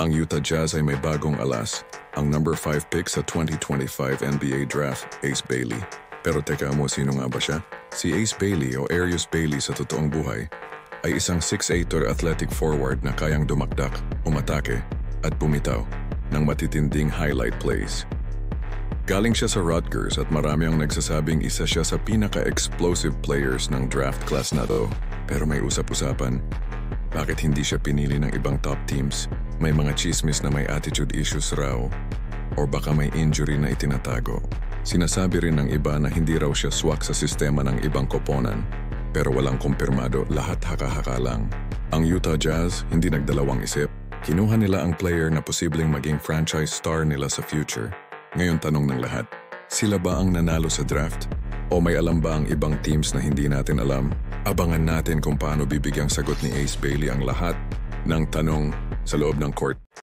Ang Utah Jazz ay may bagong alas, ang number 5 pick sa 2025 NBA Draft, Ace Bailey. Pero teka mo, sino nga ba siya? Si Ace Bailey o Arius Bailey sa totoong buhay ay isang 6'8" athletic forward na kayang dumakdak, umatake at bumitaw ng matitinding highlight plays. Galing siya sa Rutgers at marami ang nagsasabing isa siya sa pinaka-explosive players ng draft class na to. Pero may usap-usapan, bakit hindi siya pinili ng ibang top teams? May mga chismis na may attitude issues raw o baka may injury na itinatago. Sinasabi rin ng iba na hindi raw siya swak sa sistema ng ibang koponan. Pero walang kumpirmado, lahat haka-haka lang. Ang Utah Jazz hindi nagdalawang isip. Kinuha nila ang player na posibleng maging franchise star nila sa future. Ngayon tanong ng lahat, sila ba ang nanalo sa draft? O may alam ba ang ibang teams na hindi natin alam? Abangan natin kung paano bibigyang sagot ni Ace Bailey ang lahat ng tanong sa loob ng court.